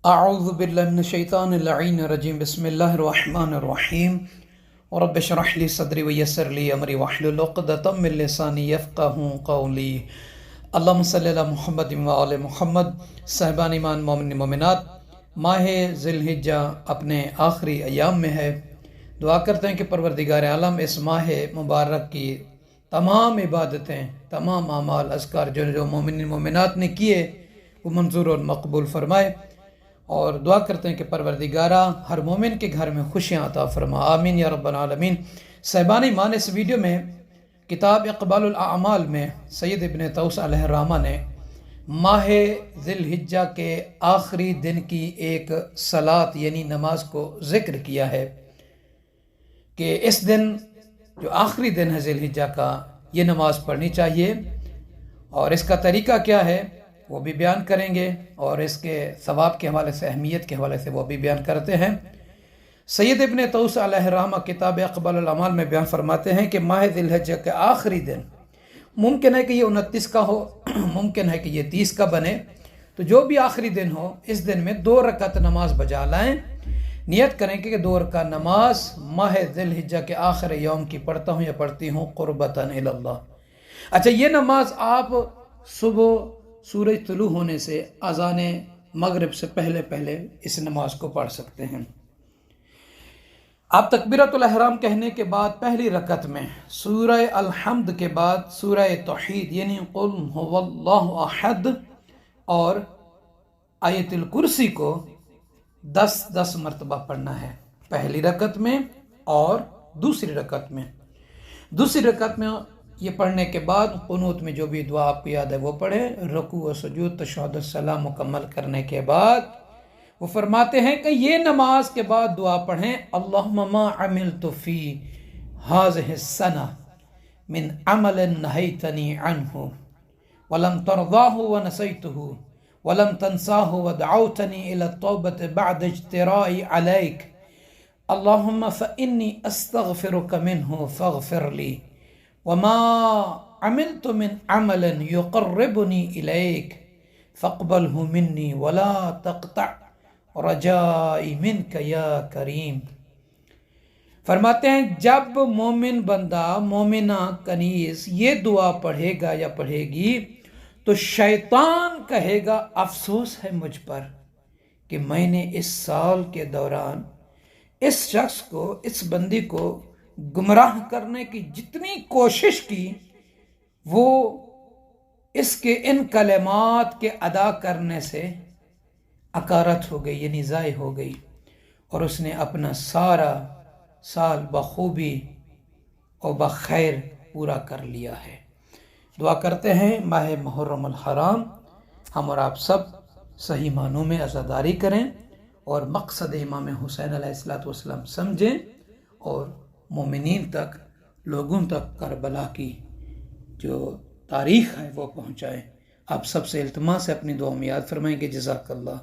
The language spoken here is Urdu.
اعوذ باللہ من الشیطان اللعین الرجیم بسم اللہ الرحمن الرحیم رب اشرح لی صدری ویسر لی امری واحلل عقدۃ من لسانی یفقہوا قولی اللہم صلی علی محمد وآل محمد۔ صاحبان ایمان مومن مومنات، ماہ ذی الحجہ اپنے آخری ایام میں ہے۔ دعا کرتے ہیں کہ پروردگار عالم اس ماہ مبارک کی تمام عبادتیں، تمام اعمال اذکار جو مومن مومنات نے کیے وہ منظور اور مقبول فرمائے، اور دعا کرتے ہیں کہ پروردگارہ ہر مومن کے گھر میں خوشیاں عطا فرما، آمین یا رب العالمین۔ صاحبان ایمان، اس ویڈیو میں کتاب اقبال الاعمال میں سید ابن طوس علیہ الرحمہ نے ماہ ذی الحجہ کے آخری دن کی ایک صلاۃ یعنی نماز کو ذکر کیا ہے کہ اس دن جو آخری دن ہے ذی الحجہ کا، یہ نماز پڑھنی چاہیے، اور اس کا طریقہ کیا ہے وہ بھی بیان کریں گے، اور اس کے ثواب کے حوالے سے، اہمیت کے حوالے سے وہ بھی بیان کرتے ہیں۔ سید ابن طوس علیہ الرحمہ کتاب اقبال الاعمال میں بیان فرماتے ہیں کہ ماہ ذی الحجہ کے آخری دن ممکن ہے کہ یہ 29 کا ہو، ممکن ہے کہ یہ 30 کا بنے، تو جو بھی آخری دن ہو اس دن میں 2 رکعت نماز بجا لائیں، نیت کریں کہ 2 رکعت نماز ماہ ذی الحجہ کے آخر یوم کی پڑھتا ہوں یا پڑھتی ہوں قربتاً الی اللہ۔ اچھا، یہ نماز آپ صبح سورج طلوع ہونے سے اذان مغرب سے پہلے اس نماز کو پڑھ سکتے ہیں۔ آپ تکبیرۃ الاحرام کہنے کے بعد پہلی رکعت میں سورہ الحمد کے بعد سورہ توحید یعنی قل هو اللہ احد اور آیت الکرسی کو 10 مرتبہ پڑھنا ہے، پہلی رکعت میں اور دوسری رکعت میں۔ دوسری رکعت میں یہ پڑھنے کے بعد قنوت میں جو بھی دعا آپ کو یاد ہے وہ پڑھیں، رکوع و سجود تشہد السلام مکمل کرنے کے بعد وہ فرماتے ہیں کہ یہ نماز کے بعد دعا پڑھیں، اللہم ما عملت فی هذه السنہ من عمل نہیتنی عنہ ولم ترضاہ ونسیتہ ولم تنساہ ودعوتنی الى التوبة بعد اجترائی علیک اللہم فإنی استغفرک منہ فاغفر لی وما عملت من عمل يقربني إليك فاقبله مني ولا تقطع رجائي منك يا کریم۔ فرماتے ہیں جب مومن بندہ، مومنہ کنیز یہ دعا پڑھے گا یا پڑھے گی تو شیطان کہے گا افسوس ہے مجھ پر کہ میں نے اس سال کے دوران اس شخص کو، اس بندی کو گمراہ کرنے کی جتنی کوشش کی وہ اس کے ان کلمات کے ادا کرنے سے اکارت ہو گئی، یعنی ضائع ہو گئی، اور اس نے اپنا سارا سال بخوبی اور بخیر پورا کر لیا ہے۔ دعا کرتے ہیں ماہ محرم الحرام ہم اور آپ سب صحیح معنوں میں عزاداری کریں اور مقصد امام حسین علیہ السلام سمجھیں، اور مومنین تک، لوگوں تک کربلا کی جو تاریخ ہے وہ پہنچائیں۔ آپ سب سے التماس ہے اپنی دعاؤں میں یاد فرمائیں کہ جزاک اللہ۔